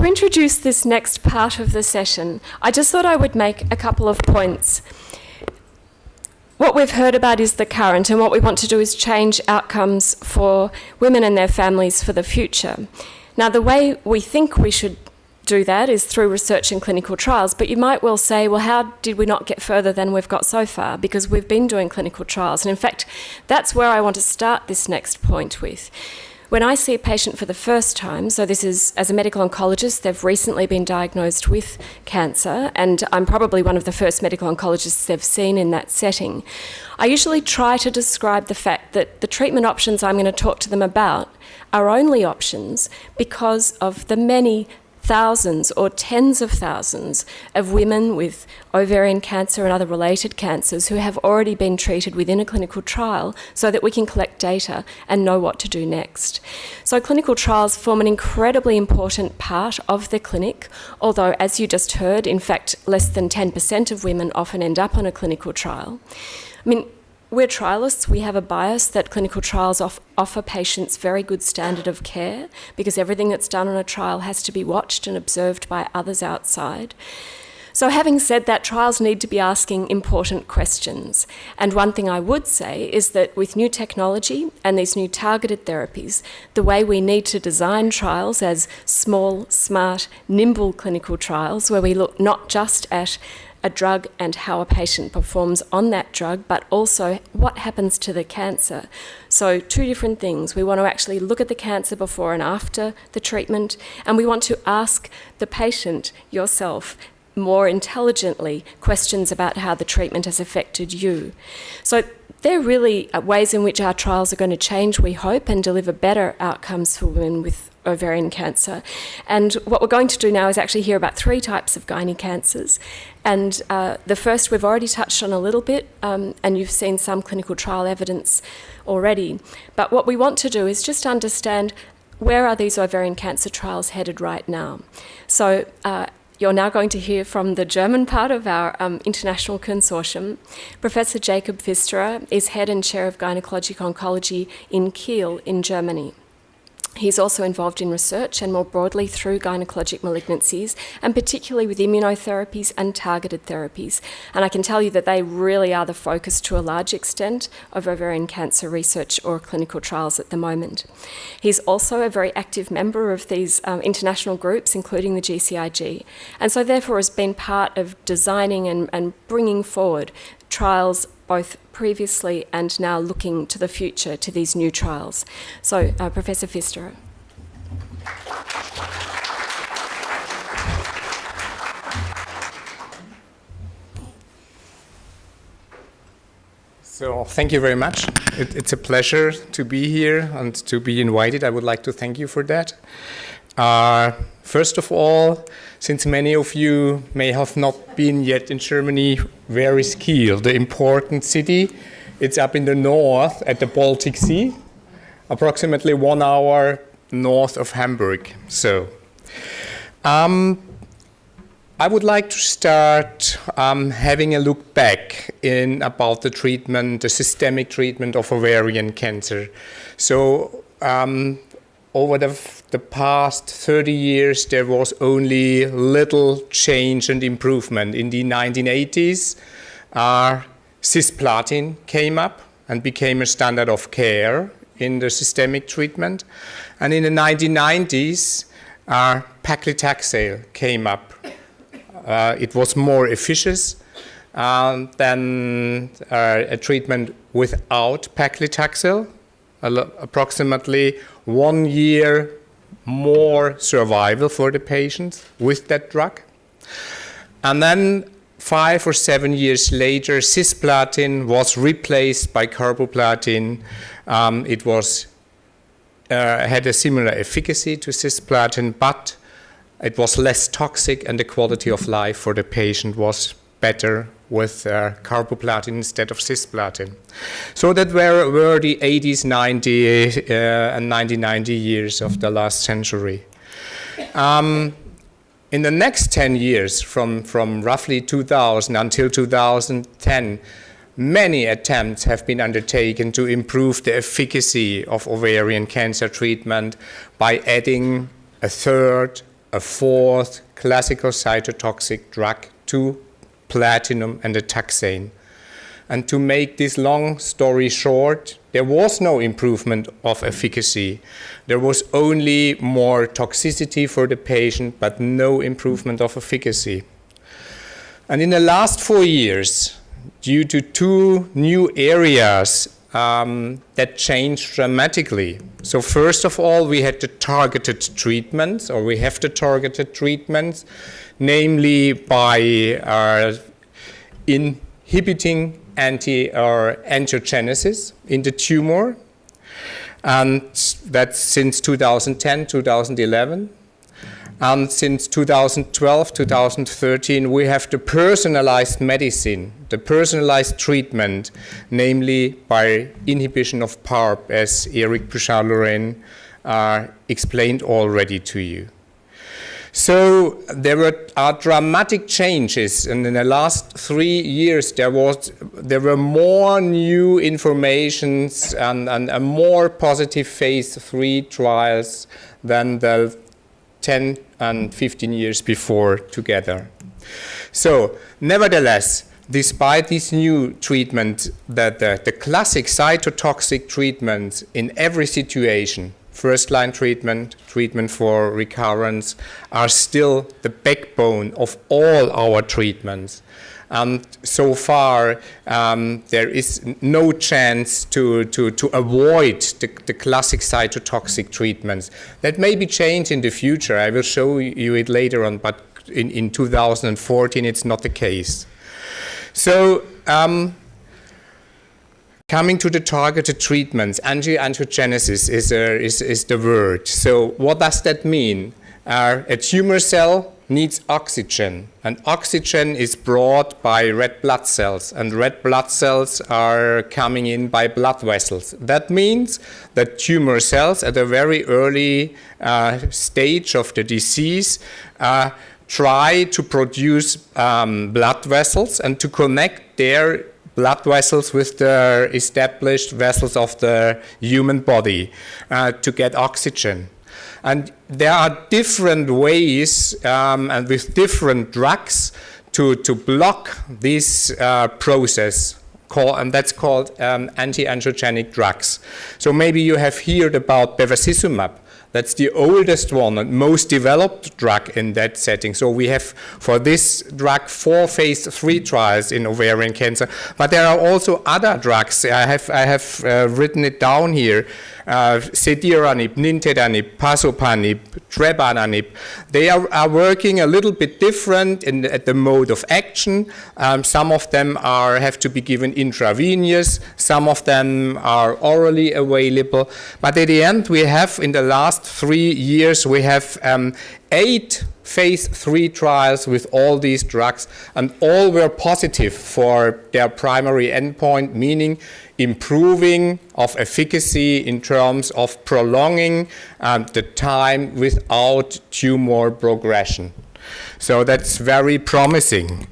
to introduce this next part of the session, I just thought I would make a couple of points. What we've heard about is the current, and what we want to do is change outcomes for women and their families for the future. Now, the way we think we should do that is through research and clinical trials, but you might well say, well, how did we not get further than we've got so far? Because we've been doing clinical trials. And in fact, that's where I want to start this next point with. When I see a patient for the first time, so this is, as a medical oncologist, they've recently been diagnosed with cancer, and I'm probably one of the first medical oncologists they've seen in that setting. I usually try to describe the fact that the treatment options I'm going to talk to them about are only options because of the many thousands or tens of thousands of women with ovarian cancer and other related cancers who have already been treated within a clinical trial so that we can collect data and know what to do next. So clinical trials form an incredibly important part of the clinic, although, as you just heard, in fact, less than 10% of women often end up on a clinical trial. I mean, we're trialists. We have a bias that clinical trials offer patients very good standard of care because everything that's done on a trial has to be watched and observed by others outside. So having said that, trials need to be asking important questions. And one thing I would say is that with new technology and these new targeted therapies, the way we need to design trials as small, smart, nimble clinical trials where we look not just at a drug and how a patient performs on that drug, but also what happens to the cancer. So two different things. We want to actually look at the cancer before and after the treatment, and we want to ask the patient yourself more intelligently questions about how the treatment has affected you. So they're really ways in which our trials are going to change, we hope, and deliver better outcomes for women with ovarian cancer. And what we're going to do now is actually hear about 3 types of gynae cancers. And the first we've already touched on a little bit, and you've seen some clinical trial evidence already. But what we want to do is just understand where are these ovarian cancer trials headed right now. So you're now going to hear from the German part of our international consortium. Professor Jakob Pfisterer is head and chair of gynecologic oncology in Kiel in Germany. He's also involved in research and more broadly through gynecologic malignancies, and particularly with immunotherapies and targeted therapies. And I can tell you that they really are the focus to a large extent of ovarian cancer research or clinical trials at the moment. He's also a very active member of these international groups, including the GCIG, and so therefore has been part of designing and bringing forward trials both previously and now looking to the future to these new trials. So, Professor Pfisterer. So, thank you very much. It's a pleasure to be here and to be invited. I would like to thank you for that. First of all, since many of you may have not been yet in Germany, where is Kiel, the important city? It's up in the north at the Baltic Sea, approximately 1 hour north of Hamburg. So, I would like to start having a look back in about the treatment, the systemic treatment of ovarian cancer. So, over the past 30 years, there was only little change and improvement. In the 1980s, Cisplatin came up and became a standard of care in the systemic treatment. And in the 1990s, paclitaxel came up. It was more efficient than a treatment without paclitaxel. Approximately 1 year more survival for the patients with that drug. And then 5 or 7 years later, Cisplatin was replaced by carboplatin. It was had a similar efficacy to Cisplatin, but it was less toxic and the quality of life for the patient was better with carboplatin instead of Cisplatin. So that were the 80s, 90s, and 1990 years of the last century. In the next 10 years, from roughly 2000 until 2010, many attempts have been undertaken to improve the efficacy of ovarian cancer treatment by adding a third a fourth classical cytotoxic drug to platinum and a taxane. And to make this long story short, there was no improvement of efficacy. There was only more toxicity for the patient, but no improvement of efficacy. And in the last 4 years, due to 2 new areas that changed dramatically. So first of all, we had the targeted treatments, or we have the targeted treatments, namely by inhibiting angiogenesis in the tumor, and that's since 2010, 2011. And since 2012, 2013, we have the personalized medicine, the personalized treatment, namely by inhibition of PARP, as Eric Bouchard-Lorraine explained already to you. So there are dramatic changes, and in the last 3 years there were more new informations and more positive phase 3 trials than the 10 and 15 years before together. So nevertheless, despite this new treatment, the classic cytotoxic treatment in every situation, first-line treatment, treatment for recurrence, are still the backbone of all our treatments. And so far, there is no chance to avoid the classic cytotoxic treatments. That may be changed in the future. I will show you it later on, but in 2014, it's not the case. So, coming to the targeted treatments, antiangiogenesis is the word. So what does that mean? A tumor cell needs oxygen, and oxygen is brought by red blood cells, and red blood cells are coming in by blood vessels. That means that tumor cells at a very early stage of the disease try to produce blood vessels and to connect their blood vessels with the established vessels of the human body to get oxygen. And there are different ways and with different drugs to block this process, and that's called anti-angiogenic drugs. So maybe you have heard about bevacizumab. That's the oldest one and most developed drug in that setting. So we have for this drug 4 phase 3 trials in ovarian cancer. But there are also other drugs. I have written it down here. Cediranib, nintedanib, pazopanib, trebanib. They are working a little bit different at the mode of action. Some of them have to be given intravenous. Some of them are orally available. But at the end, we have in the last 3 years, we have 8 phase 3 trials with all these drugs, and all were positive for their primary endpoint, meaning improving of efficacy in terms of prolonging the time without tumor progression. So that's very promising.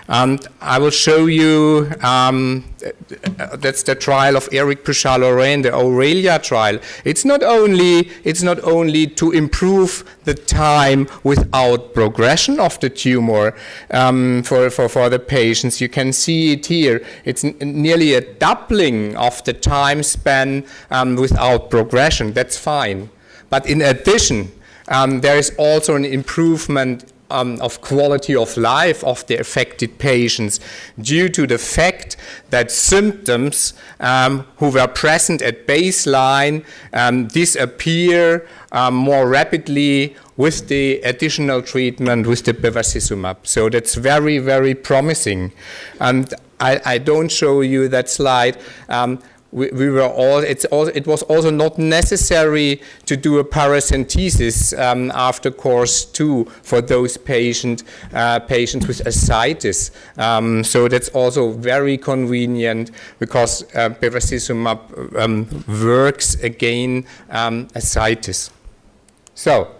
And I will show you, that's the trial of Eric Bouchard-Lorraine, the Aurelia trial. It's not only to improve the time without progression of the tumor for the patients. You can see it here. It's nearly a doubling of the time span without progression. That's fine. But in addition, there is also an improvement of quality of life of the affected patients due to the fact that symptoms who were present at baseline disappear more rapidly with the additional treatment with the bevacizumab. So that's very, very promising. And I don't show you that slide. It was also not necessary to do a paracentesis after course 2 for those patients with ascites. So that's also very convenient because bevacizumab works against ascites. So,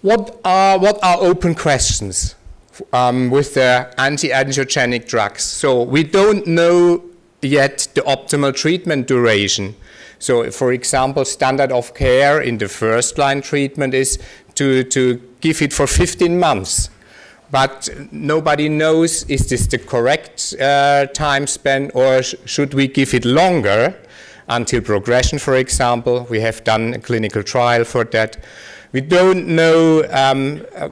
what are open questions with the anti-angiogenic drugs? So we don't know yet the optimal treatment duration. So, for example, standard of care in the first-line treatment is to give it for 15 months. But nobody knows, is this the correct time span, or should we give it longer until progression, for example? We have done a clinical trial for that. We don't know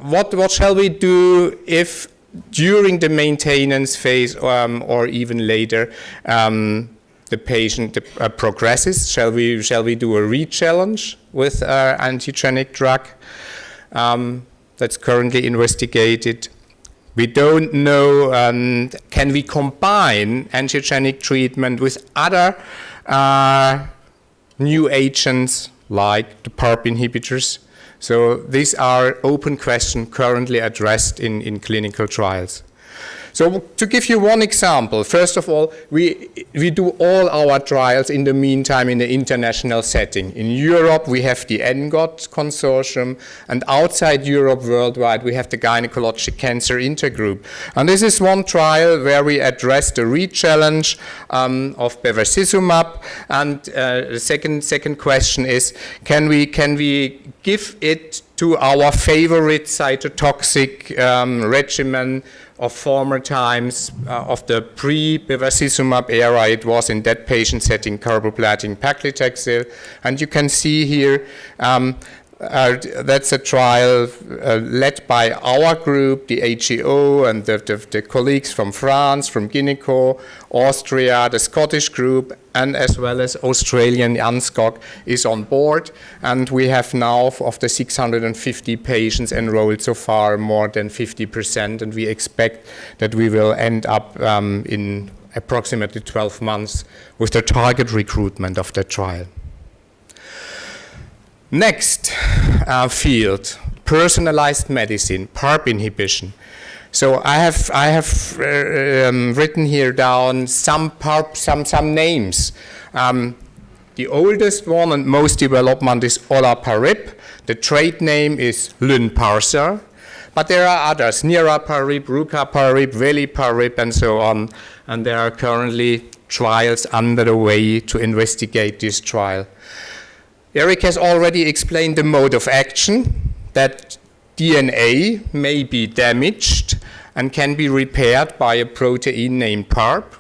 what shall we do if during the maintenance phase or even later the patient progresses. Shall we do a re-challenge with antigenic drug? That's currently investigated. We don't know, can we combine angiogenic treatment with other new agents like the PARP-Inhibitors? So these are open questions currently addressed in clinical trials. So to give you one example, first of all, we do all our trials in the meantime in the international setting. In Europe, we have the ENGOT consortium, and outside Europe, worldwide, we have the Gynecologic Cancer Intergroup. And this is one trial where we address the re-challenge of bevacizumab. And the second question is, can we give it to our favorite cytotoxic regimen of former times, of the pre-bevacizumab era? It was in that patient setting carboplatin paclitaxel. And you can see here, that's a trial led by our group, the HEO, and the colleagues from France, from Gyneco, Austria, the Scottish group, and as well as Australian UNSCOG is on board. And we have now, of the 650 patients enrolled so far, more than 50%, and we expect that we will end up in approximately 12 months with the target recruitment of the trial. Next field, personalized medicine, PARP inhibition. So I have written here down some names. The oldest one and most development is olaparib. The trade name is Lynparza. But there are others, niraparib, rucaparib, veliparib, and so on. And there are currently trials under the way to investigate this trial. Eric has already explained the mode of action, that DNA may be damaged and can be repaired by a protein named PARP.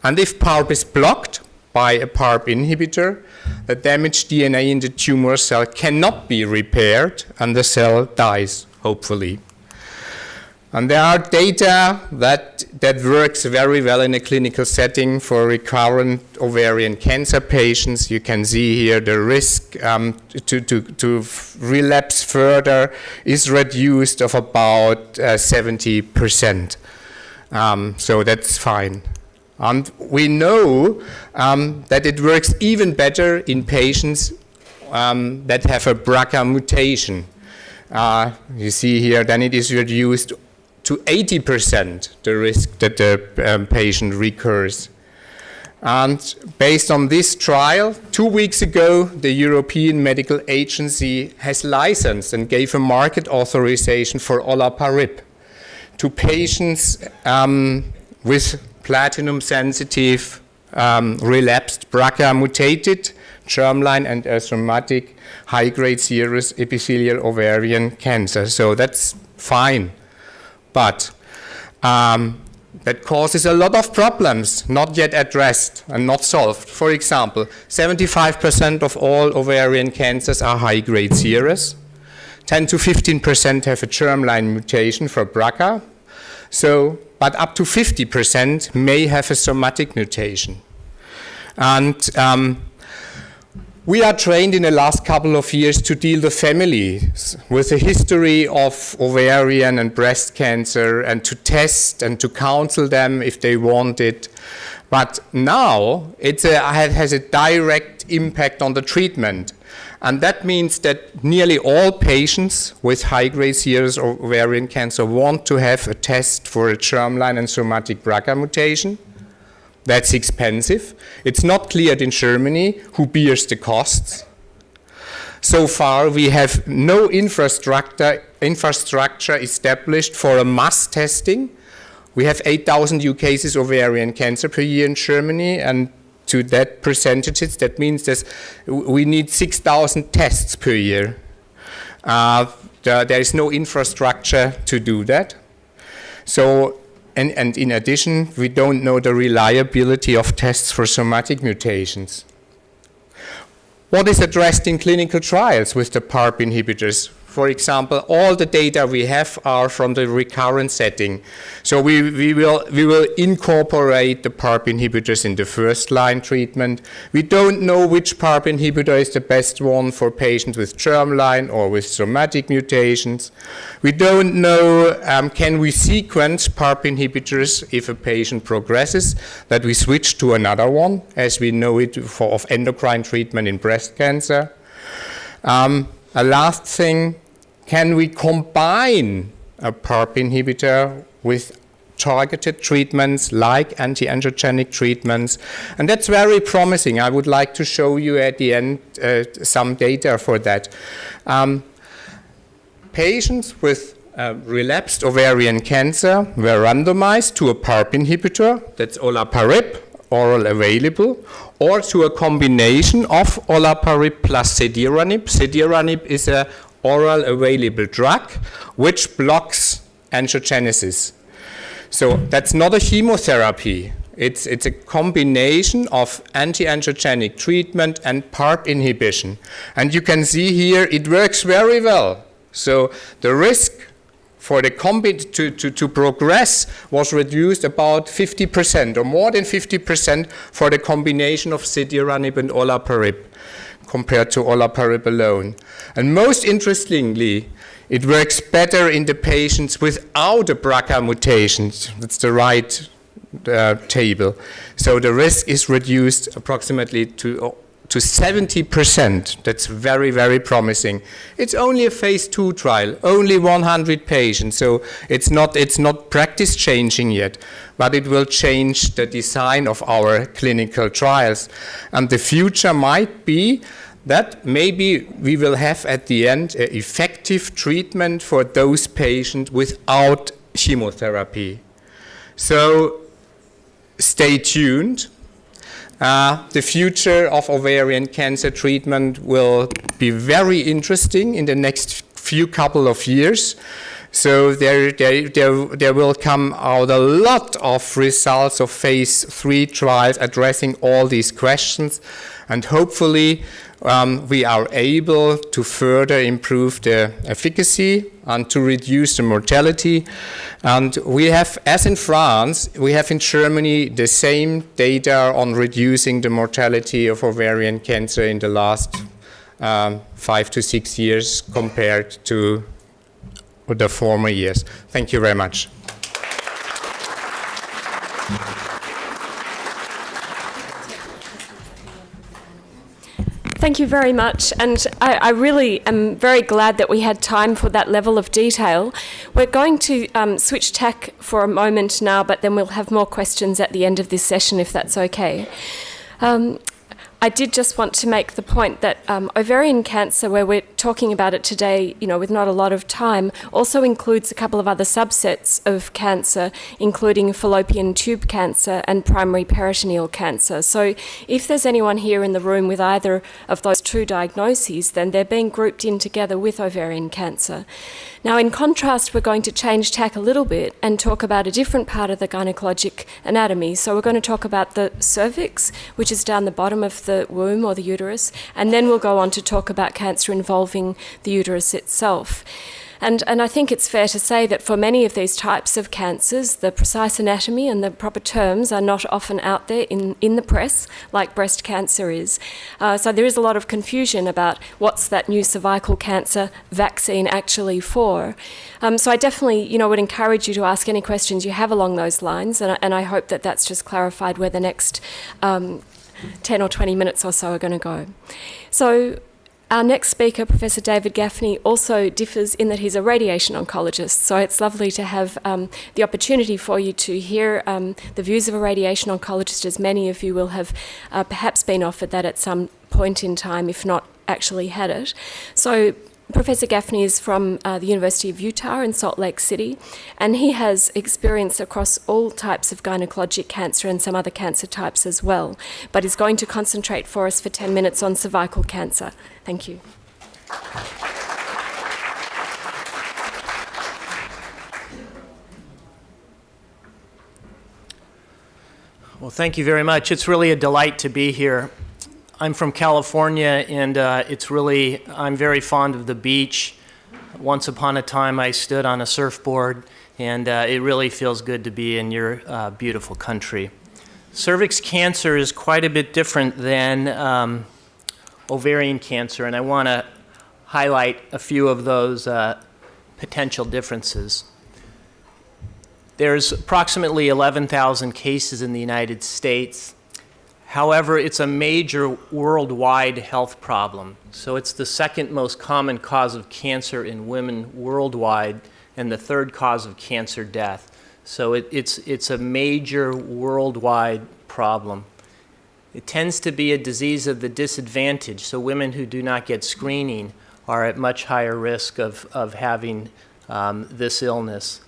And if PARP is blocked by a PARP inhibitor, the damaged DNA in the tumor cell cannot be repaired and the cell dies, hopefully. And there are data that works very well in a clinical setting for recurrent ovarian cancer patients. You can see here the risk to relapse further is reduced of about 70%. So that's fine. And we know that it works even better in patients that have a BRCA mutation. You see here, then it is reduced to 80% the risk that the patient recurs. And based on this trial, 2 weeks ago, the European Medical Agency has licensed and gave a market authorization for olaparib to patients with platinum-sensitive, relapsed BRCA mutated, germline and asymptomatic high-grade serous epithelial ovarian cancer. So that's fine. But that causes a lot of problems not yet addressed and not solved. For example, 75% of all ovarian cancers are high-grade serous. 10 to 15% have a germline mutation for BRCA. But up to 50% may have a somatic mutation. And we are trained in the last couple of years to deal with families with a history of ovarian and breast cancer and to test and to counsel them if they want it. But now it has a direct impact on the treatment. And that means that nearly all patients with high-grade serous ovarian cancer want to have a test for a germline and somatic BRCA mutation. That's expensive. It's not cleared in Germany who bears the costs. So far, we have no infrastructure established for a mass testing. We have 8,000 new cases of ovarian cancer per year in Germany, and to that percentages, that means that we need 6,000 tests per year. there is no infrastructure to do that. So, and in addition, we don't know the reliability of tests for somatic mutations. What is addressed in clinical trials with the PARP inhibitors? For example, all the data we have are from the recurrent setting. So we will incorporate the PARP inhibitors in the first-line treatment. We don't know which PARP inhibitor is the best one for patients with germline or with somatic mutations. We don't know, can we sequence PARP inhibitors if a patient progresses, that we switch to another one, as we know it of endocrine treatment in breast cancer. A last thing, can we combine a PARP inhibitor with targeted treatments like anti-angiogenic treatments? And that's very promising. I would like to show you at the end some data for that. Patients with relapsed ovarian cancer were randomized to a PARP inhibitor, that's olaparib, oral available, or to a combination of olaparib plus cediranib. Cediranib is an oral available drug which blocks angiogenesis. So that's not a chemotherapy. It's a combination of anti-angiogenic treatment and PARP inhibition. And you can see here it works very well. So the risk for the to progress was reduced about 50% or more than 50% for the combination of cediranib and olaparib compared to olaparib alone. And most interestingly, it works better in the patients without a BRCA mutations. That's the right table. So the risk is reduced approximately to 70%. That's very, very promising. It's only a phase 2 trial, only 100 patients, so it's not practice changing yet, but it will change the design of our clinical trials. And the future might be that maybe we will have at the end an effective treatment for those patients without chemotherapy. So stay tuned. The future of ovarian cancer treatment will be very interesting in the next few couple of years. So there will come out a lot of results of phase 3 trials addressing all these questions, and hopefully we are able to further improve the efficacy and to reduce the mortality. And we have, as in France, we have in Germany the same data on reducing the mortality of ovarian cancer in the last 5 to 6 years compared to the former years. Thank you very much. Thank you very much, and I really am very glad that we had time for that level of detail. We're going to switch tack for a moment now, but then we'll have more questions at the end of this session, if that's okay. I did just want to make the point that ovarian cancer, where we're talking about it today, with not a lot of time, also includes a couple of other subsets of cancer, including fallopian tube cancer and primary peritoneal cancer. So if there's anyone here in the room with either of those two diagnoses, then they're being grouped in together with ovarian cancer. Now, in contrast, we're going to change tack a little bit and talk about a different part of the gynecologic anatomy. So we're going to talk about the cervix, which is down the bottom of the womb or the uterus, and then we'll go on to talk about cancer involving the uterus itself. And I think it's fair to say that for many of these types of cancers, the precise anatomy and the proper terms are not often out there in the press, like breast cancer is. So there is a lot of confusion about what's that new cervical cancer vaccine actually for. So I definitely, would encourage you to ask any questions you have along those lines, and I hope that that's just clarified where the next 10 or 20 minutes or so are going to go. So our next speaker, Professor David Gaffney, also differs in that he's a radiation oncologist. So it's lovely to have the opportunity for you to hear the views of a radiation oncologist, as many of you will have perhaps been offered that at some point in time, if not actually had it. So Professor Gaffney is from the University of Utah in Salt Lake City, and he has experience across all types of gynecologic cancer and some other cancer types as well, but is going to concentrate for us for 10 minutes on cervical cancer. Thank you. Well, thank you very much. It's really a delight to be here. I'm from California, and I'm very fond of the beach. Once upon a time, I stood on a surfboard, and it really feels good to be in your beautiful country. Cervix cancer is quite a bit different than ovarian cancer, and I want to highlight a few of those potential differences. There's approximately 11,000 cases in the United States. However, it's a major worldwide health problem. So it's the second most common cause of cancer in women worldwide and the third cause of cancer death. So it's a major worldwide problem. It tends to be a disease of the disadvantaged, so women who do not get screening are at much higher risk of having this illness.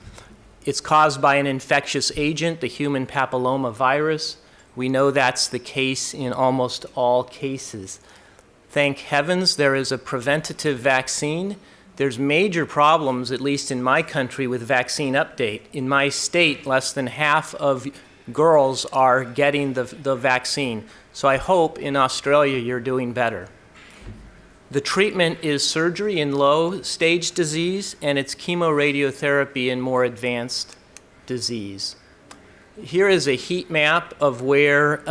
It's caused by an infectious agent, the human papillomavirus. We know that's the case in almost all cases. Thank heavens there is a preventative vaccine. There's major problems, at least in my country, with vaccine update. In my state, less than half of girls are getting the vaccine. So I hope in Australia you're doing better. The treatment is surgery in low-stage disease, and it's chemoradiotherapy in more advanced disease. Here is a heat map of where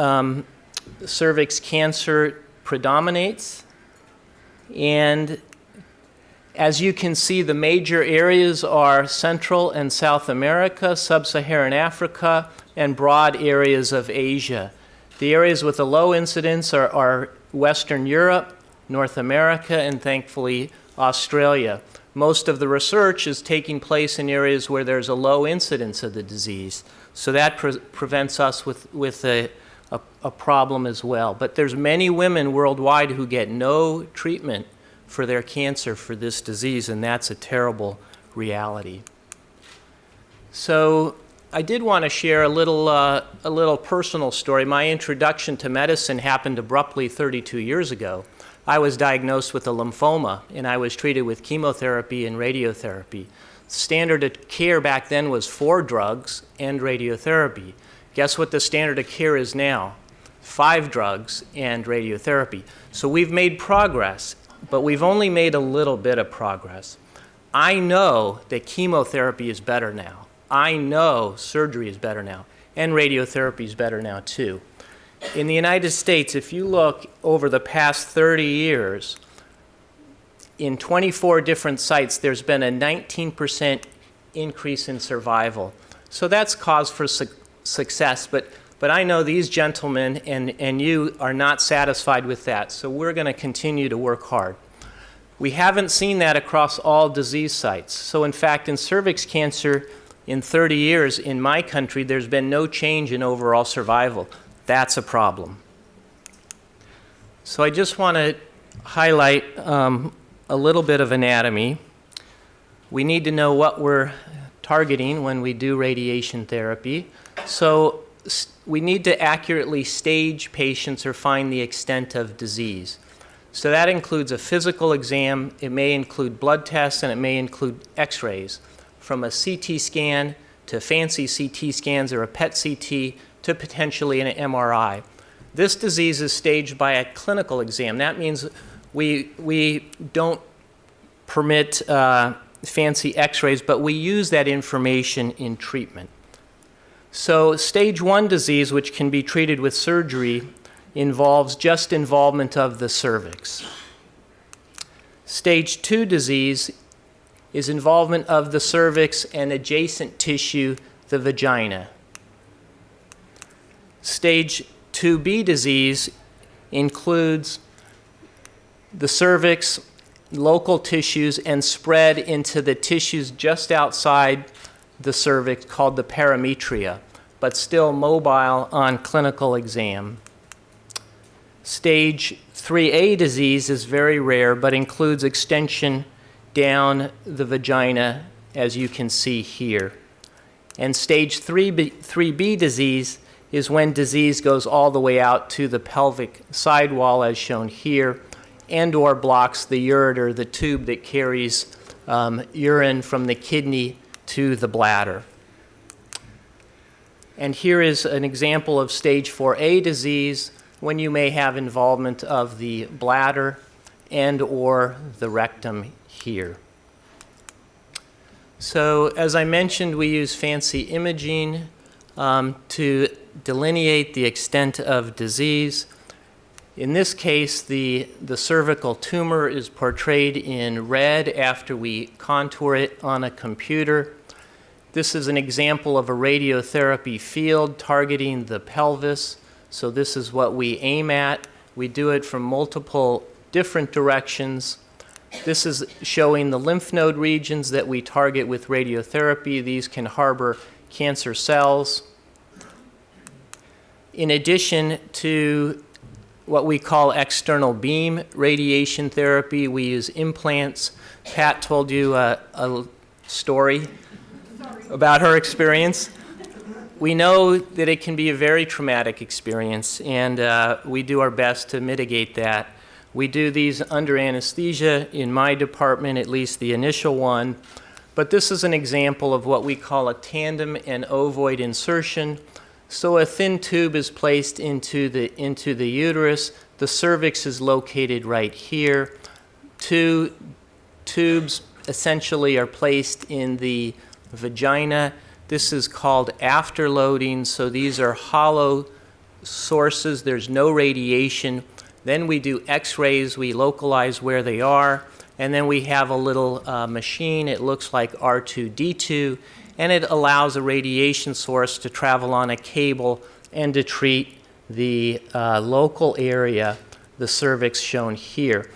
cervix cancer predominates. And as you can see, the major areas are Central and South America, Sub-Saharan Africa, and broad areas of Asia. The areas with a low incidence are Western Europe, North America, and thankfully Australia. Most of the research is taking place in areas where there's a low incidence of the disease. So that prevents us with a problem as well. But there's many women worldwide who get no treatment for their cancer for this disease, and that's a terrible reality. So I did want to share a little personal story. My introduction to medicine happened abruptly 32 years ago. I was diagnosed with a lymphoma, and I was treated with chemotherapy and radiotherapy. Standard of care back then was 4 drugs and radiotherapy. Guess what the standard of care is now? 5 drugs and radiotherapy. So we've made progress, but we've only made a little bit of progress. I know that chemotherapy is better now. I know surgery is better now, and radiotherapy is better now too. In the United States, if you look over the past 30 years, in 24 different sites, there's been a 19% increase in survival. So that's cause for success, but I know these gentlemen and you are not satisfied with that, so we're going to continue to work hard. We haven't seen that across all disease sites. So in fact, in cervix cancer, in 30 years in my country, there's been no change in overall survival. That's a problem. So I just want to highlight a little bit of anatomy. We need to know what we're targeting when we do radiation therapy. So we need to accurately stage patients or find the extent of disease. So that includes a physical exam, it may include blood tests, and it may include x-rays. From a CT scan to fancy CT scans or a PET-CT to potentially an MRI. This disease is staged by a clinical exam. That means we don't permit fancy x-rays, but we use that information in treatment. So stage 1 disease, which can be treated with surgery, involves just involvement of the cervix. Stage 2 disease is involvement of the cervix and adjacent tissue, the vagina. Stage 2B disease includes the cervix, local tissues, and spread into the tissues just outside the cervix called the parametria, but still mobile on clinical exam. Stage 3A disease is very rare, but includes extension down the vagina, as you can see here. And stage 3B disease is when disease goes all the way out to the pelvic sidewall, as shown here, and or blocks the ureter, the tube that carries urine from the kidney to the bladder. And here is an example of stage 4A disease when you may have involvement of the bladder and or the rectum here. So as I mentioned, we use fancy imaging to delineate the extent of disease. In this case, the cervical tumor is portrayed in red after we contour it on a computer. This is an example of a radiotherapy field targeting the pelvis. So this is what we aim at. We do it from multiple different directions. This is showing the lymph node regions that we target with radiotherapy. These can harbor cancer cells. In addition to what we call external beam radiation therapy, we use implants. Pat told you a story about her experience. We know that it can be a very traumatic experience, and we do our best to mitigate that. We do these under anesthesia in my department, at least the initial one. But this is an example of what we call a tandem and ovoid insertion. So a thin tube is placed into the uterus. The cervix is located right here. Two tubes essentially are placed in the vagina. This is called afterloading. So these are hollow sources. There's no radiation. Then we do x-rays. We localize where they are. And then we have a little machine. It looks like R2-D2. And it allows a radiation source to travel on a cable and to treat the local area, the cervix shown here.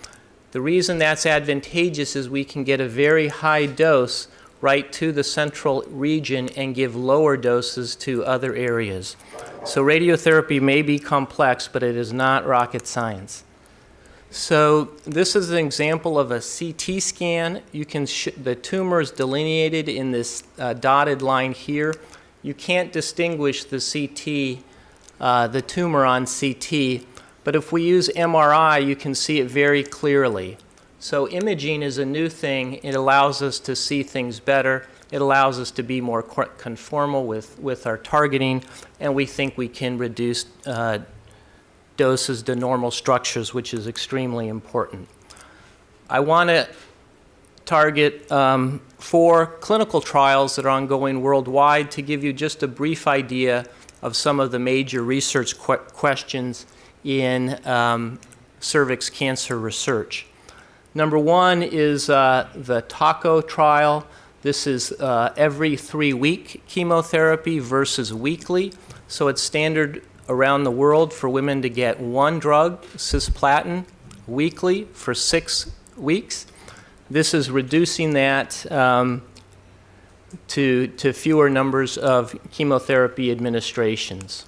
The reason that's advantageous is we can get a very high dose right to the central region and give lower doses to other areas. So radiotherapy may be complex, but it is not rocket science. So this is an example of a CT scan. You can the tumor is delineated in this dotted line here. You can't distinguish the CT, the tumor on CT, but if we use MRI, you can see it very clearly. So imaging is a new thing. It allows us to see things better. It allows us to be more conformal with our targeting, and we think we can reduce doses to normal structures, which is extremely important. I want to target 4 clinical trials that are ongoing worldwide to give you just a brief idea of some of the major research questions in cervix cancer research. Number 1 is the TACO trial. This is every 3-week chemotherapy versus weekly. So it's standard around the world for women to get 1 drug, Cisplatin, weekly for 6 weeks. This is reducing that to fewer numbers of chemotherapy administrations.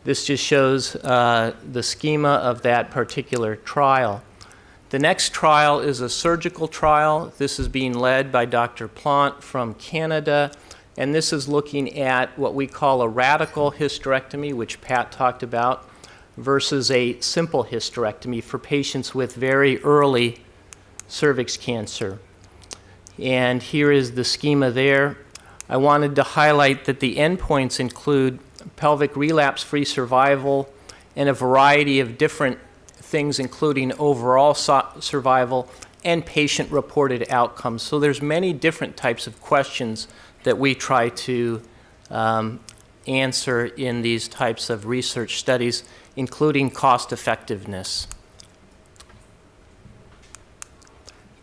This just shows the schema of that particular trial. The next trial is a surgical trial. This is being led by Dr. Plant from Canada. And this is looking at what we call a radical hysterectomy, which Pat talked about, versus a simple hysterectomy for patients with very early cervix cancer. And here is the schema there. I wanted to highlight that the endpoints include pelvic relapse-free survival and a variety of different things, including overall survival and patient-reported outcomes. So there's many different types of questions that we try to answer in these types of research studies, including cost effectiveness.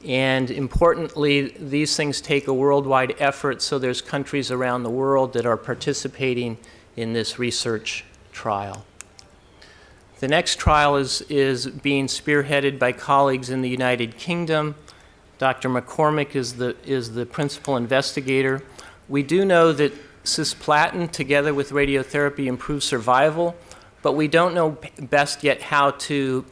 And importantly, these things take a worldwide effort, so there's countries around the world that are participating in this research trial. The next trial is being spearheaded by colleagues in the United Kingdom. Dr. McCormick is the principal investigator. We do know that Cisplatin together with radiotherapy improves survival, but we don't know best yet how to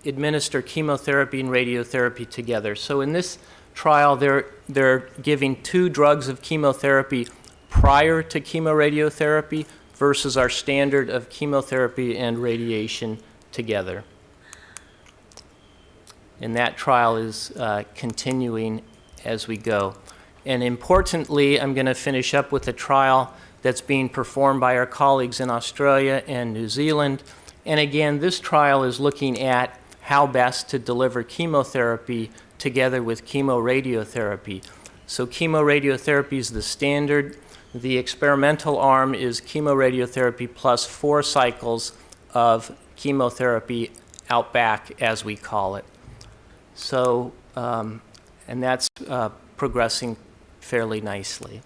administer chemotherapy and radiotherapy together. So in this trial, they're giving 2 drugs of chemotherapy prior to chemoradiotherapy versus our standard of chemotherapy and radiation together. And that trial is continuing as we go. And importantly, I'm going to finish up with a trial that's being performed by our colleagues in Australia and New Zealand. And again, this trial is looking at how best to deliver chemotherapy together with chemoradiotherapy. So chemoradiotherapy is the standard. The experimental arm is chemoradiotherapy plus 4 cycles of chemotherapy out back, as we call it. So, and that's progressing fairly nicely.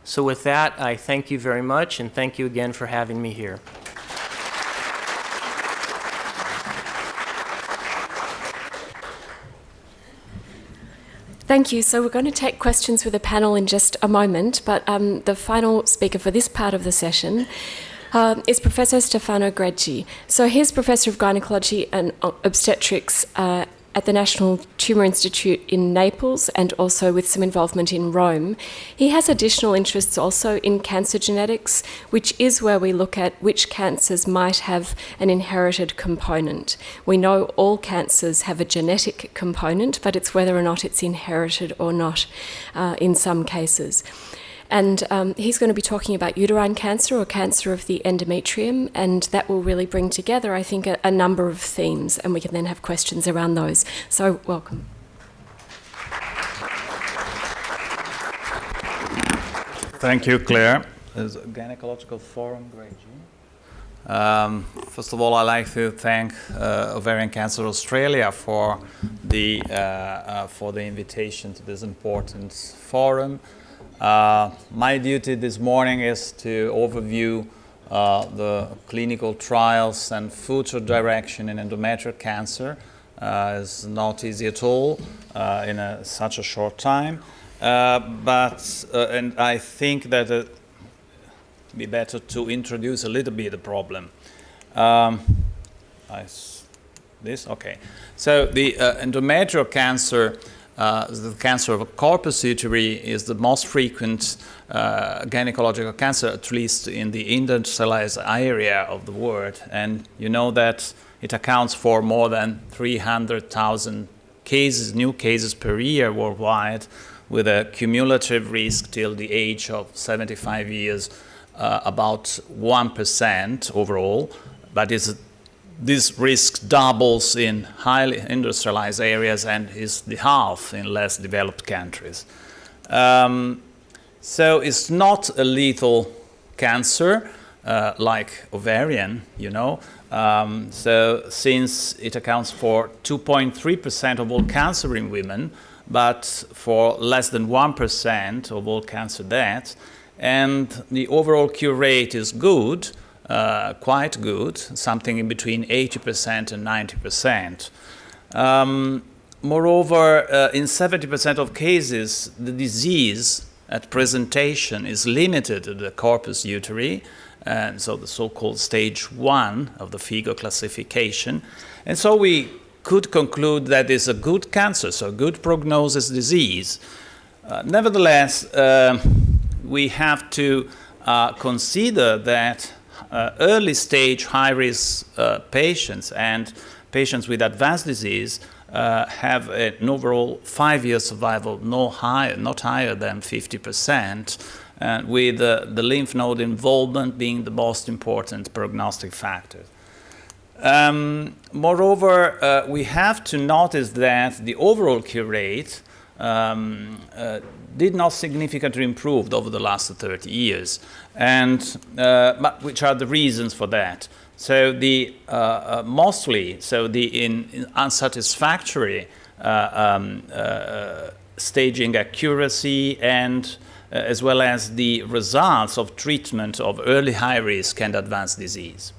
So with that, I thank you very much, and thank you again for having me here. Thank you. So we're going to take questions with the panel in just a moment, but the final speaker for this part of the session is Professor Stefano Greggi. So he's Professor of Gynecology and Obstetrics at the National Tumour Institute in Naples and also with some involvement in Rome. He has additional interests also in cancer genetics, which is where we look at which cancers might have an inherited component. We know all cancers have a genetic component, but it's whether or not it's inherited or not in some cases. And he's going to be talking about uterine cancer or cancer of the endometrium, and that will really bring together, I think, a number of themes, and we can then have questions around those. So, welcome. Thank you, Claire. There's a gynecological forum, great. First of all, I'd like to thank Ovarian Cancer Australia for the invitation to this important forum. My duty this morning is to overview the clinical trials and future direction in endometrial cancer. It's not easy at all in such a short time, and I think that it'd be better to introduce a little bit the problem. Okay. So the endometrial cancer, the cancer of a corpus uteri, is the most frequent gynecological cancer, at least in the industrialized area of the world. And you know that it accounts for more than 300,000 cases, new cases per year worldwide, with a cumulative risk till the age of 75 years, about 1% overall. But this risk doubles in highly industrialized areas and is the half in less developed countries. So it's not a lethal cancer like ovarian, you know. So since it accounts for 2.3% of all cancer in women, but for less than 1% of all cancer deaths, and the overall cure rate is good, quite good, something in between 80% and 90%. Moreover, in 70% of cases, the disease at presentation is limited to the corpus uteri, and so the so-called stage 1 of the FIGO classification. And so we could conclude that it's a good cancer, so a good prognosis disease. Nevertheless, we have to consider that early stage high-risk patients and patients with advanced disease have an overall 5-year survival not higher than 50%, with the lymph node involvement being the most important prognostic factor. Moreover, we have to notice that the overall cure rate did not significantly improve over the last 30 years, but which are the reasons for that? So the mostly, so the in unsatisfactory staging accuracy and as well as the results of treatment of early high risk and advanced disease.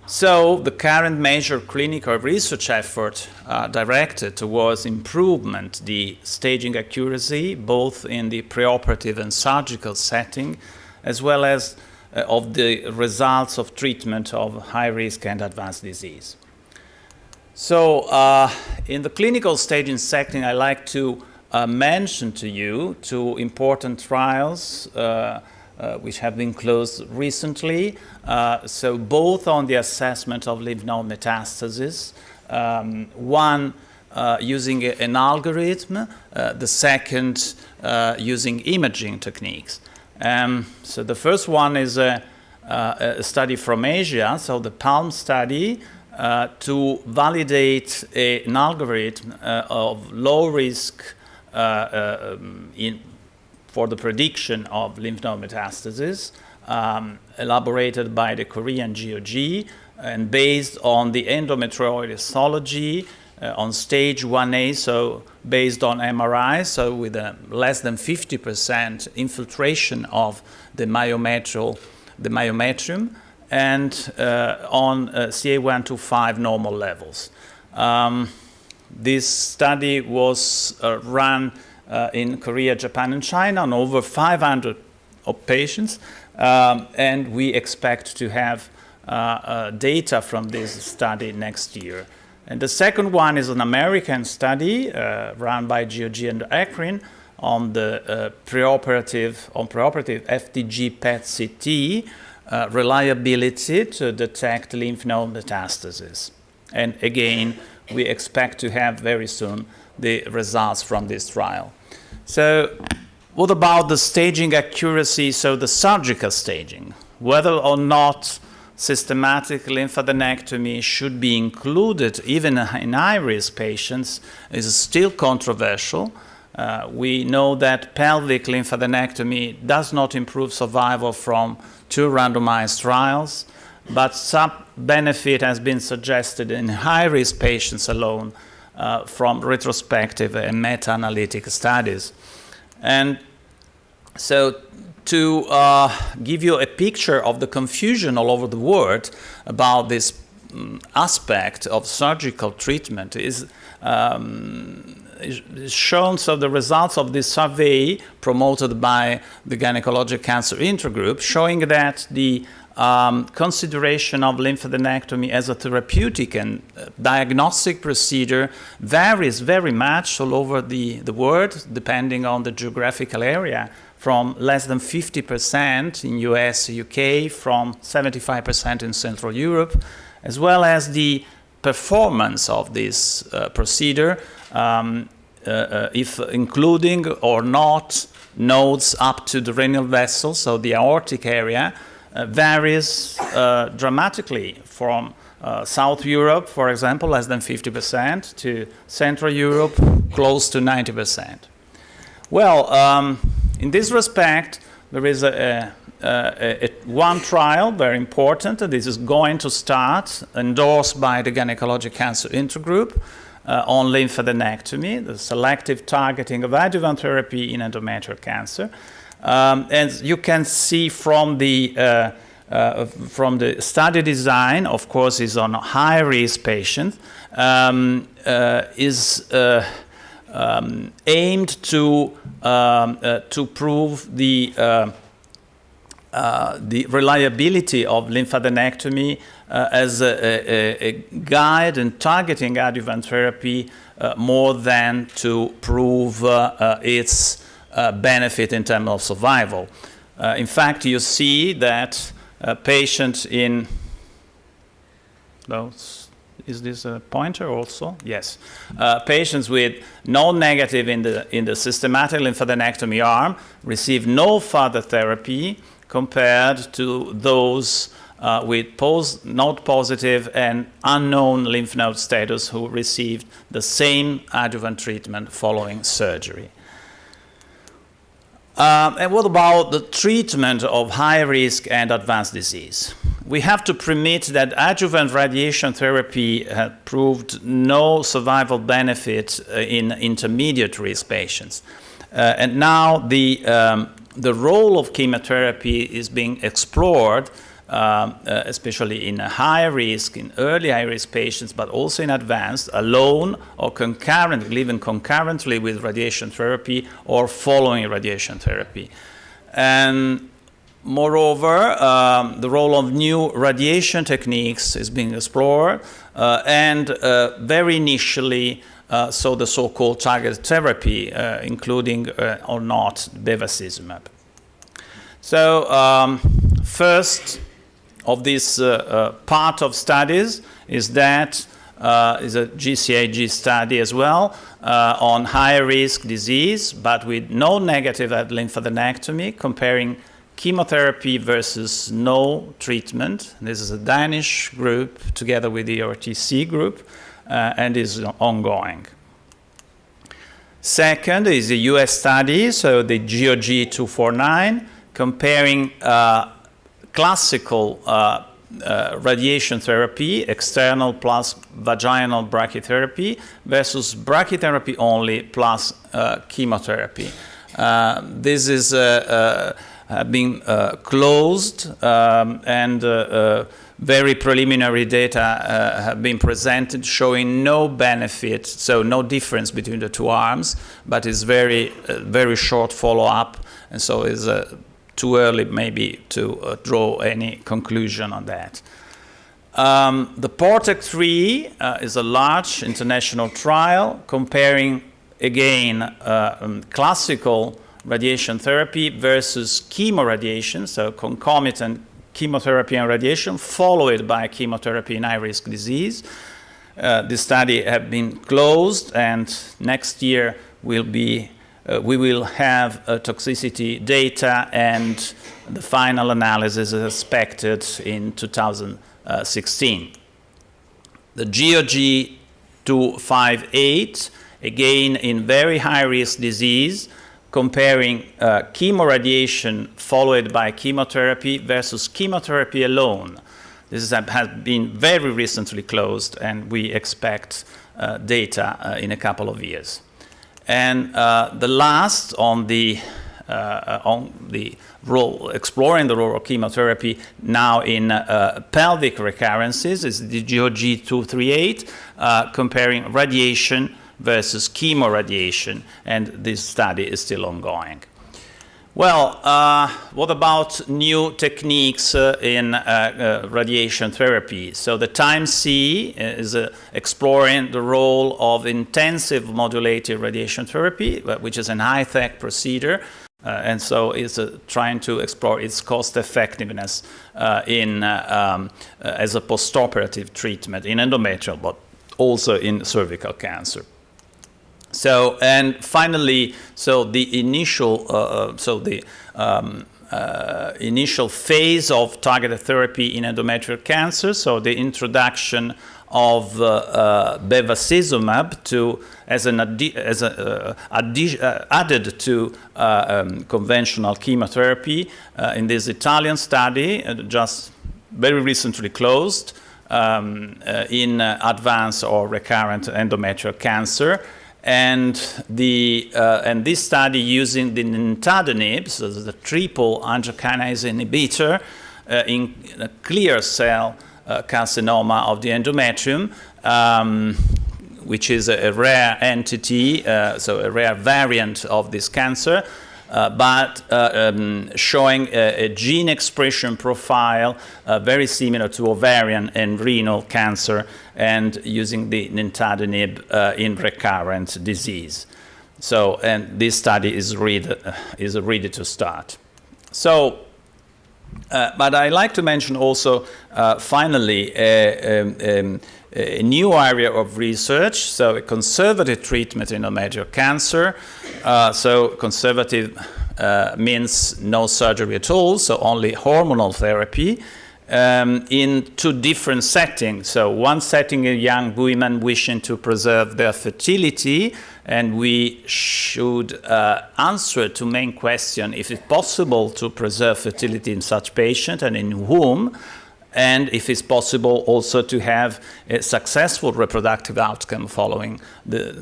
So the current major clinical research effort directed towards improvement the staging accuracy, both in the preoperative and surgical setting, as well as of the results of treatment of high risk and advanced disease. So in the clinical staging setting, I like to mention to you 2 important trials which have been closed recently. So both on the assessment of lymph node metastasis, one using an algorithm, the second using imaging techniques. So the first one is a study from Asia, so the PALME study, to validate an algorithm of low risk for the prediction of lymph node metastasis, elaborated by the Korean GOG and based on the endometrial histology on stage 1A, so based on MRI, so with a less than 50% infiltration of the myometrium, and on CA125 normal levels. This study was run in Korea, Japan, and China on over 500 of patients, and we expect to have data from this study next year. And the second one is an American study run by GOG and ECRIN on the preoperative FDG PET-CT reliability to detect lymph node metastasis. And again, we expect to have very soon the results from this trial. So what about the staging accuracy, so the surgical staging? Whether or not systematic lymphadenectomy should be included even in high-risk patients is still controversial. We know that pelvic lymphadenectomy does not improve survival from 2 randomized trials, but some benefit has been suggested in high-risk patients alone from retrospective and meta-analytic studies. And so to give you a picture of the confusion all over the world about this aspect of surgical treatment is shown. So the results of this survey promoted by the Gynecologic Cancer Intergroup showing that the consideration of lymphadenectomy as a therapeutic and diagnostic procedure varies very much all over the world, depending on the geographical area, from less than 50% in US, UK, from 75% in Central Europe, as well as the performance of this procedure, if including or not nodes up to the renal vessel, so the aortic area, varies dramatically from South Europe, for example, less than 50%, to Central Europe, close to 90%. Well, in this respect, there is one trial, very important, and this is going to start, endorsed by the Gynecologic Cancer Intergroup, on lymphadenectomy, the selective targeting of adjuvant therapy in endometrial cancer. And you can see from the study design, of course, is on high-risk patients, is aimed to prove the reliability of lymphadenectomy as a guide in targeting adjuvant therapy more than to prove its benefit in terms of survival. In fact, you see that patients in, is this a pointer also? Yes. Patients with non-negative in the systematic lymphadenectomy arm receive no further therapy compared to those with node positive and unknown lymph node status who received the same adjuvant treatment following surgery. And what about the treatment of high-risk and advanced disease? We have to permit that adjuvant radiation therapy had proved no survival benefit in intermediate-risk patients. And now the role of chemotherapy is being explored, especially in high-risk, in early high-risk patients, but also in advanced, alone or concurrently, even concurrently with radiation therapy or following radiation therapy. And moreover, the role of new radiation techniques is being explored, and very initially, so the so-called targeted therapy, including or not bevacizumab. So first of this part of studies is that is a GCAG study as well on high-risk disease, but with no negative lymphadenectomy, comparing chemotherapy versus no treatment. This is a Danish group together with the RTC group, and is ongoing. Second is a US study, so the GOG 249, comparing classical radiation therapy, external plus vaginal brachytherapy, versus brachytherapy only plus chemotherapy. This is been closed, and very preliminary data have been presented showing no benefit, so no difference between the two arms, but it's very short follow-up, and so it's too early maybe to draw any conclusion on that. The PORTEC-3 is a large international trial comparing, again, classical radiation therapy versus chemoradiation, so concomitant chemotherapy and radiation, followed by chemotherapy in high-risk disease. This study has been closed, and next year we will have toxicity data, and the final analysis is expected in 2016. The GOG 258, again in very high-risk disease, comparing chemoradiation followed by chemotherapy versus chemotherapy alone. This has been very recently closed, and we expect data in a couple of years. And the last on the role, exploring the role of chemotherapy now in pelvic recurrences is the GOG 238, comparing radiation versus chemoradiation, and this study is still ongoing. Well, what about new techniques in radiation therapy? So the TIME-C is exploring the role of intensive modulated radiation therapy, which is an high-tech procedure, and so it's trying to explore its cost effectiveness as a postoperative treatment in endometrial, but also in cervical cancer. So, and finally, so the initial, initial phase of targeted therapy in endometrial cancer, so the introduction of bevacizumab added to conventional chemotherapy in this Italian study, just very recently closed, in advanced or recurrent endometrial cancer. And this study using the Cediranib, so the triple angiokinase inhibitor, in a clear cell carcinoma of the endometrium, which is a rare entity, so a rare variant of this cancer, but showing a gene expression profile very similar to ovarian and renal cancer, and using the Cediranib in recurrent disease. So, and this study is ready to start. So, but I'd like to mention also, finally, a new area of research, so a conservative treatment in endometrial cancer. So conservative means no surgery at all, so only hormonal therapy, in two different settings. So one setting, a young women wishing to preserve their fertility, and we should answer to main question if it's possible to preserve fertility in such patient and in whom, and if it's possible also to have a successful reproductive outcome following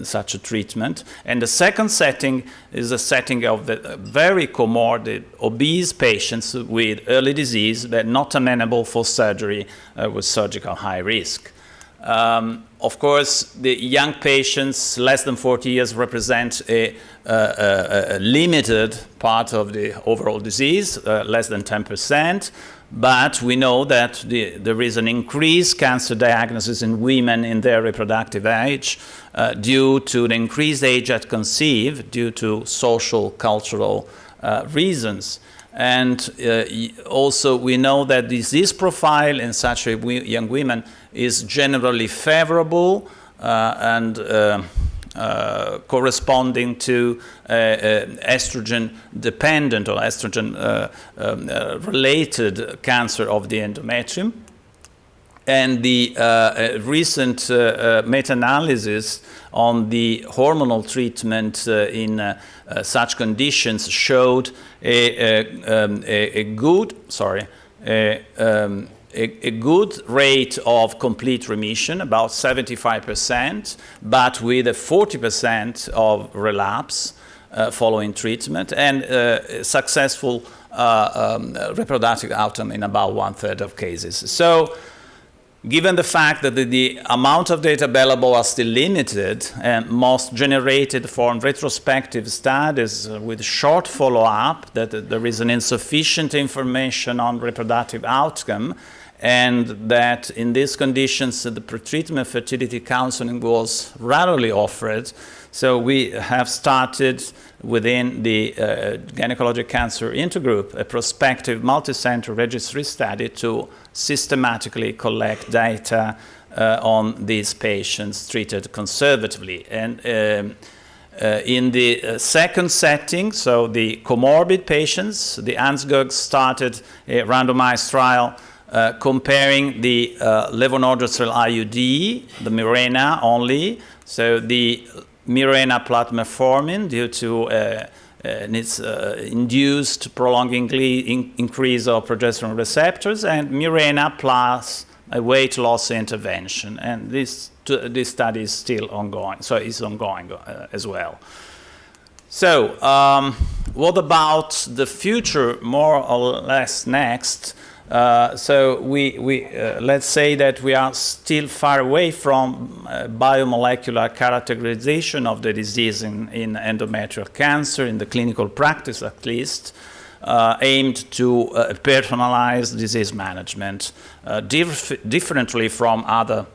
such a treatment. And the second setting is a setting of the very comorbid, obese patients with early disease that are not amenable for surgery with surgical high risk. Of course, the young patients less than 40 years represent a limited part of the overall disease, less than 10%. But we know that there is an increased cancer diagnosis in women in their reproductive age due to the increased age at conceive, due to social, cultural reasons. And also we know that disease profile in such young women is generally favorable and corresponding to estrogen-dependent or estrogen-related cancer of the endometrium. And the recent meta-analysis on the hormonal treatment in such conditions showed a good rate of complete remission, about 75%, but with a 40% of relapse following treatment, and successful reproductive outcome in about 1/3 of cases. So, given the fact that the amount of data available are still limited, and most generated from retrospective studies with short follow-up, that there is an insufficient information on reproductive outcome, and that in these conditions the pretreatment fertility counseling was rarely offered. So we have started within the gynecologic cancer intergroup a prospective multicenter registry study to systematically collect data on these patients treated conservatively. And in the second setting, so the comorbid patients, the Ansgog started a randomized trial comparing the levonorgestrel IUD, the Mirena only, so the Mirena plus metformin due to its induced prolonged increase of progesterone receptors, and Mirena plus a weight loss intervention. And this study is still ongoing, so it's ongoing as well. So what about the future, more or less next? So let's say that we are still far away from biomolecular characterization of the disease in endometrial cancer, in the clinical practice at least, aimed to personalize disease management differently from other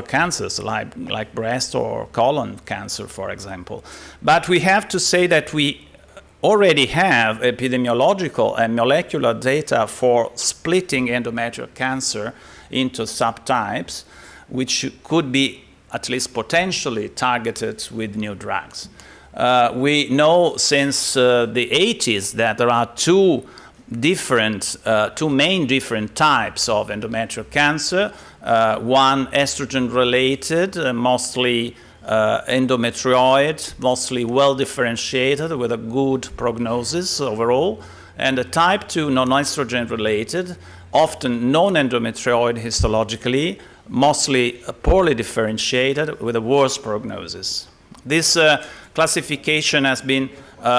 cancers like breast or colon cancer, for example. But we have to say that we already have epidemiological and molecular data for splitting endometrial cancer into subtypes, which could be at least potentially targeted with new drugs. We know since the 80s that there are two main different types of endometrial cancer. One estrogen-related, mostly endometrioid, mostly well differentiated with a good prognosis overall, and a type 2 non-estrogen related, often non-endometrioid histologically, mostly poorly differentiated with a worse prognosis. This classification has been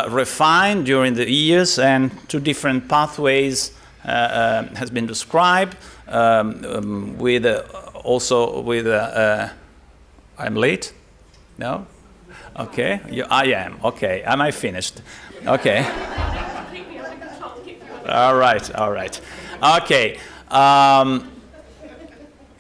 refined during the years, and two different pathways has been described I'm late? No? Okay. I am. Okay. Am I finished? Okay. All right. Okay.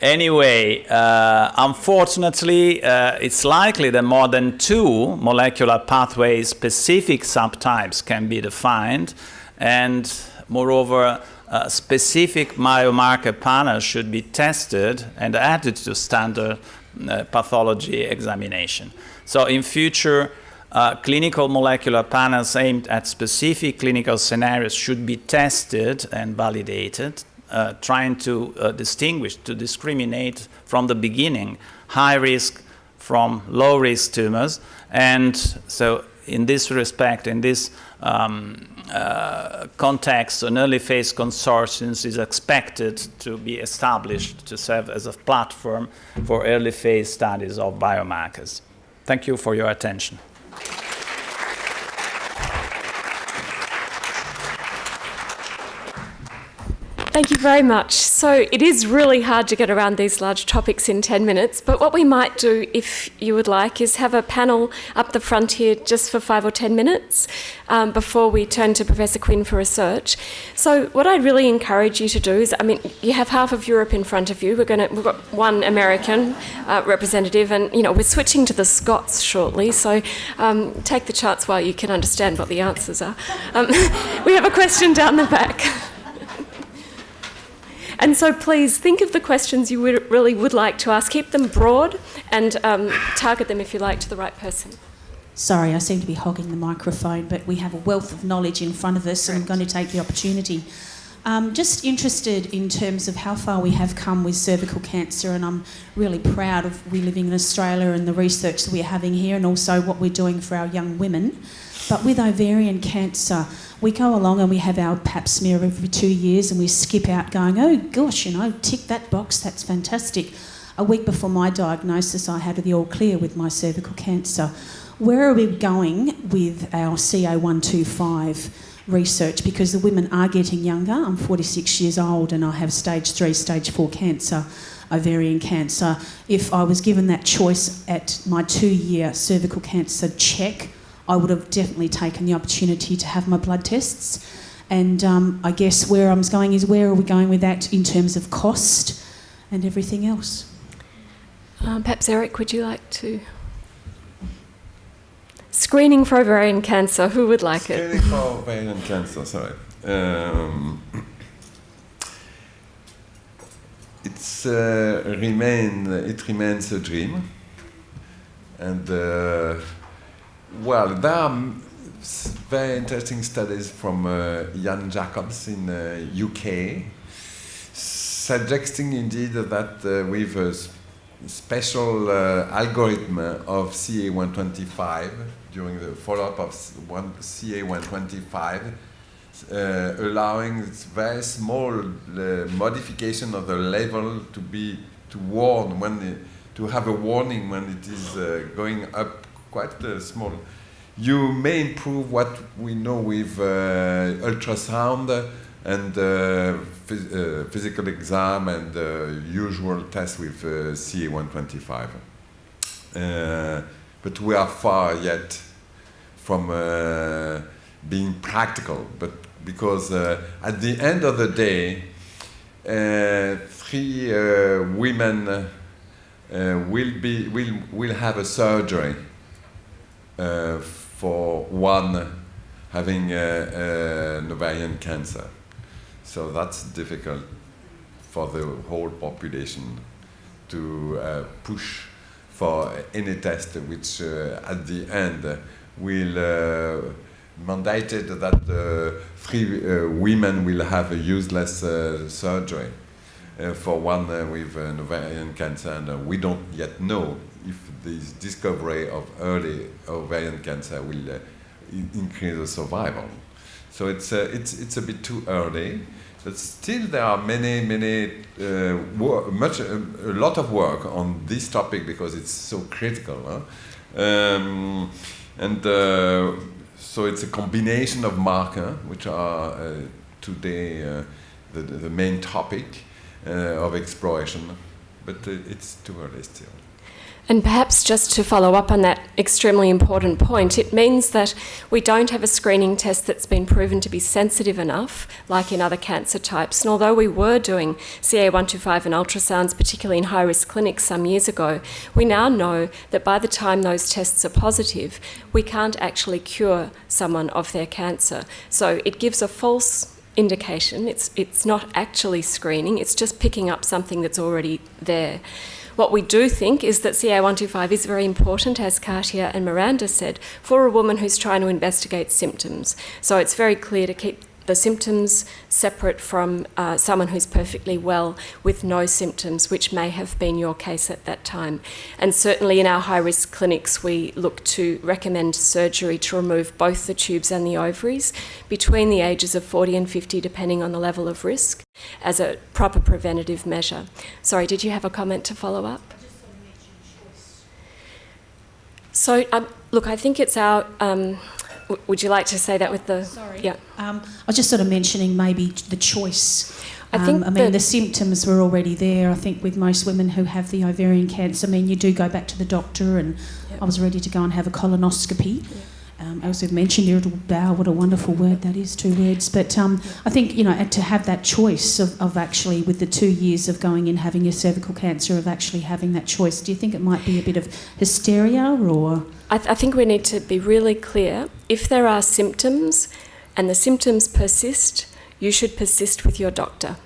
Anyway, unfortunately, it's likely that more than two molecular pathway-specific subtypes can be defined, and moreover, specific biomarker panels should be tested and added to standard pathology examination. So in future, clinical molecular panels aimed at specific clinical scenarios should be tested and validated, trying to discriminate from the beginning high risk from low risk tumors. And so in this respect, in this context, an early phase consortium is expected to be established to serve as a platform for early phase studies of biomarkers. Thank you for your attention. Thank you very much. So it is really hard to get around these large topics in 10 minutes, but what we might do, if you would like, is have a panel up the front here just for 5 or 10 minutes before we turn to Professor Quinn for research. So what I'd really encourage you to do is, I mean, you have half of Europe in front of you. We've got one American representative, and, you know, we're switching to the Scots shortly, so take the chance while you can understand what the answers are. We have a question down the back. And so please think of the questions you really would like to ask. Keep them broad and target them, if you like, to the right person. Sorry, I seem to be hogging the microphone, but we have a wealth of knowledge in front of us, and I'm going to take the opportunity. Just interested in terms of how far we have come with cervical cancer, and I'm really proud of we living in Australia and the research that we're having here, and also what we're doing for our young women. But with ovarian cancer, we go along and we have our pap smear every 2 years, and we skip out going, oh gosh, you know, tick that box, that's fantastic. A week before my diagnosis, I had the all clear with my cervical cancer. Where are we going with our CA125 research? Because the women are getting younger. I'm 46 years old and I have stage 3, stage 4 cancer, ovarian cancer. If I was given that choice at my 2-year cervical cancer check, I would have definitely taken the opportunity to have my blood tests. And I guess where I'm going is, where are we going with that in terms of cost and everything else? Perhaps Eric, would you like to? Screening for ovarian cancer, who would like it? Screening for ovarian cancer, sorry. It remains a dream. And well, there are very interesting studies from Jan Jacobs in UK, suggesting indeed that with a special algorithm of CA125 during the follow-up of CA125, allowing this very small modification of the level to have a warning when it is going up quite small. You may improve what we know with ultrasound and physical exam and usual tests with CA125. But we are far yet from being practical, but because at the end of the day, 3 women will have a surgery for one having an ovarian cancer. So that's difficult for the whole population to push for any test which at the end will mandated that 3 women will have a useless surgery for one with an ovarian cancer, and we don't yet know if this discovery of early ovarian cancer will increase the survival. So it's a bit too early, but still there are a lot of work on this topic because it's so critical. So it's a combination of markers, which are today the main topic of exploration, but it's too early still. And perhaps just to follow up on that extremely important point, it means that we don't have a screening test that's been proven to be sensitive enough, like in other cancer types. And although we were doing CA125 and ultrasounds, particularly in high-risk clinics some years ago, we now know that by the time those tests are positive, we can't actually cure someone of their cancer. So it gives a false indication. It's not actually screening, it's just picking up something that's already there. What we do think is that CA125 is very important, as Katia and Miranda said, for a woman who's trying to investigate symptoms. So it's very clear to keep the symptoms separate from someone who's perfectly well with no symptoms, which may have been your case at that time. And certainly in our high-risk clinics, we look to recommend surgery to remove both the tubes and the ovaries between the ages of 40 and 50, depending on the level of risk, as a proper preventative measure. Sorry, did you have a comment to follow up? So, look, I think it's our... would you like to say that with the... Sorry. Yeah. I was just sort of mentioning maybe the choice I think the symptoms were already there. I think with most women who have the ovarian cancer, you do go back to the doctor, and I was ready to go and have a colonoscopy. As we've mentioned, irritable bowel, what a wonderful word that is, 2 words. But I think, to have that choice of actually, with the 2 years of going in, having your cervical cancer, of actually having that choice, do you think it might be a bit of hysteria, or...? I think we need to be really clear. If there are symptoms and the symptoms persist, you should persist with your doctor.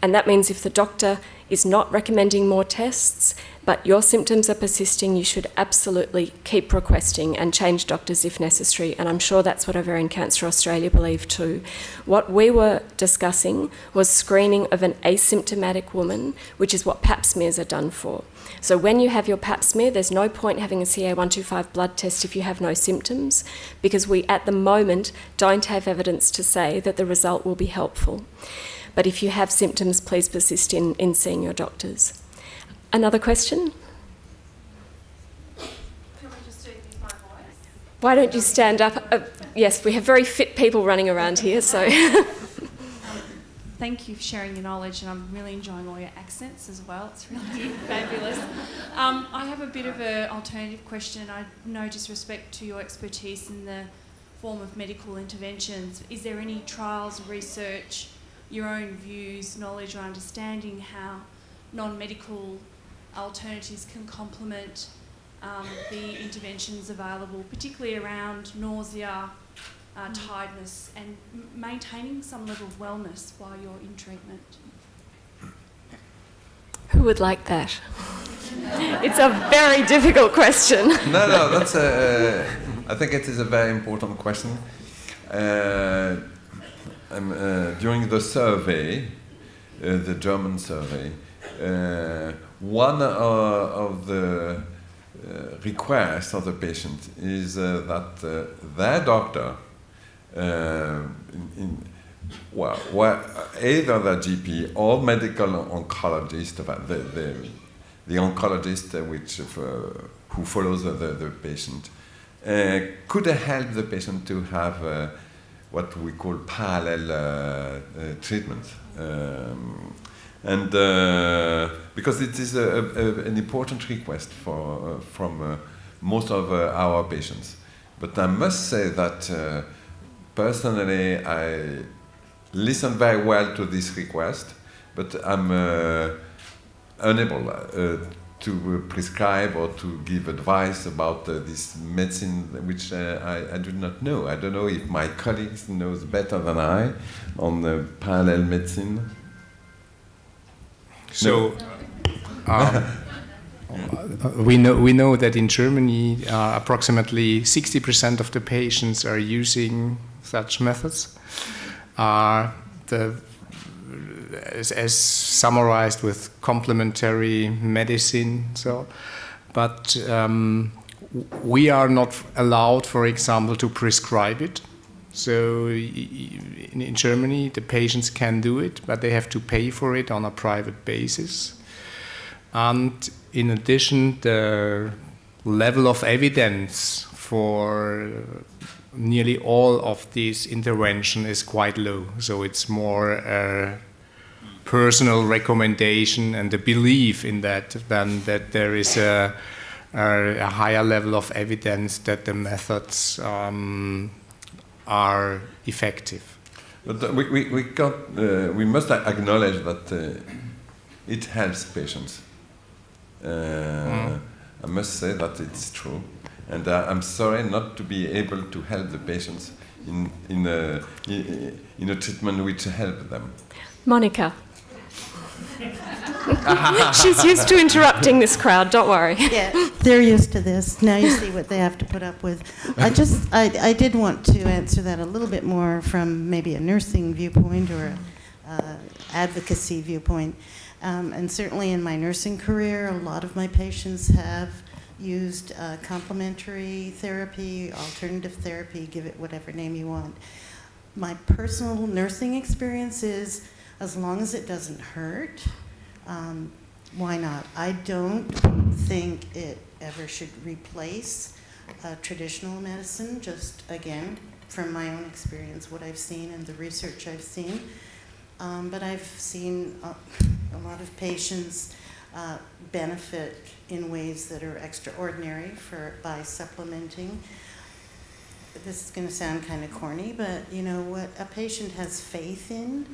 And that means if the doctor is not recommending more tests, but your symptoms are persisting, you should absolutely keep requesting and change doctors if necessary. And I'm sure that's what Ovarian Cancer Australia believe too. What we were discussing was screening of an asymptomatic woman, which is what pap smears are done for. So when you have your pap smear, there's no point having a CA125 blood test if you have no symptoms, because we at the moment don't have evidence to say that the result will be helpful. But if you have symptoms, please persist in seeing your doctors. Another question? Can we just use my voice? Why don't you stand up? Yes, we have very fit people running around here, so... Thank you for sharing your knowledge, and I'm really enjoying all your accents as well. It's really fabulous. I have a bit of an alternative question. I no disrespect to your expertise in the form of medical interventions. Is there any trials, research, your own views, knowledge or understanding how non-medical alternatives can complement the interventions available, particularly around nausea, tiredness, and maintaining some level of wellness while you're in treatment? Who would like that? It's a very difficult question. No, that's I think it is a very important question. During the survey, the German survey, one of the requests of the patient is that their doctor, either the GP or medical oncologist, the oncologist who follows the patient, could help the patient to have what we call parallel treatment. And because it is an important request from most of our patients. But I must say that personally I listen very well to this request, but I'm unable to prescribe or to give advice about this medicine, which I do not know. I don't know if my colleagues knows better than I on parallel medicine. So, we know that in Germany, approximately 60% of the patients are using such methods. As summarized with complementary medicine. But we are not allowed, for example, to prescribe it. So in Germany, the patients can do it, but they have to pay for it on a private basis. And in addition, the level of evidence for nearly all of these interventions is quite low. So it's more a personal recommendation and a belief in that than that there is a higher level of evidence that the methods are effective. But we must acknowledge that it helps patients. I must say that it's true, and I'm sorry not to be able to help the patients in a treatment which helps them. Monica. She's used to interrupting this crowd, don't worry. Yeah, they're used to this. Now you see what they have to put up with. I did want to answer that a little bit more from maybe a nursing viewpoint or an advocacy viewpoint. And certainly in my nursing career, a lot of my patients have used complementary therapy, alternative therapy, give it whatever name you want. My personal nursing experience is, as long as it doesn't hurt, why not? I don't think it ever should replace traditional medicine, just again, from my own experience, what I've seen and the research I've seen. But I've seen a lot of patients benefit in ways that are extraordinary by supplementing. This is going to sound kind of corny, but you know what a patient has faith in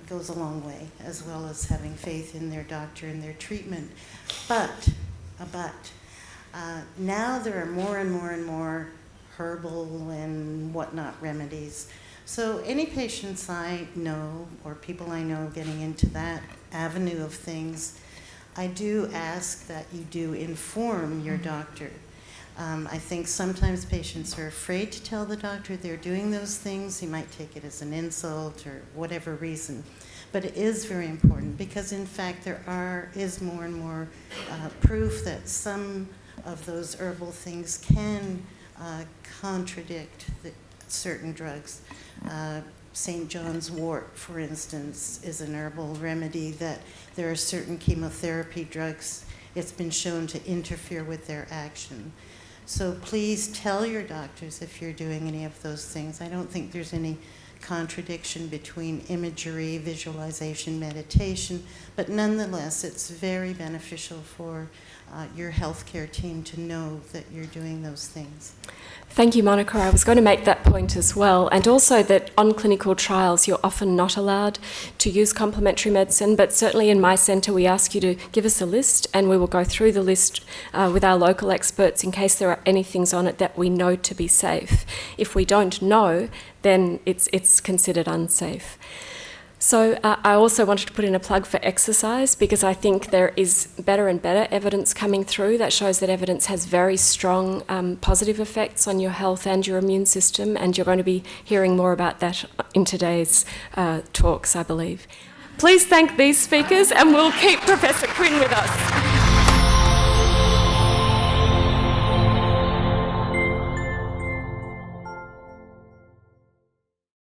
goes a long way, as well as having faith in their doctor and their treatment. But now there are more and more and more herbal and whatnot remedies. So any patients I know or people I know getting into that avenue of things, I do ask that you do inform your doctor. I think sometimes patients are afraid to tell the doctor they're doing those things. He might take it as an insult or whatever reason. But it is very important because, in fact, there is more and more proof that some of those herbal things can contradict certain drugs. St. John's wort, for instance, is an herbal remedy that there are certain chemotherapy drugs, it's been shown to interfere with their action. So please tell your doctors if you're doing any of those things. I don't think there's any contradiction between imagery, visualization, meditation, but nonetheless, it's very beneficial for your healthcare team to know that you're doing those things. Thank you, Monica. I was going to make that point as well, and also that on clinical trials you're often not allowed to use complementary medicine, but certainly in my centre we ask you to give us a list and we will go through the list with our local experts in case there are any things on it that we know to be safe. If we don't know, then it's considered unsafe. So I also wanted to put in a plug for exercise because I think there is better and better evidence coming through that shows that evidence has very strong positive effects on your health and your immune system, and you're going to be hearing more about that in today's talks, I believe. Please thank these speakers, and we'll keep Professor Quinn with us.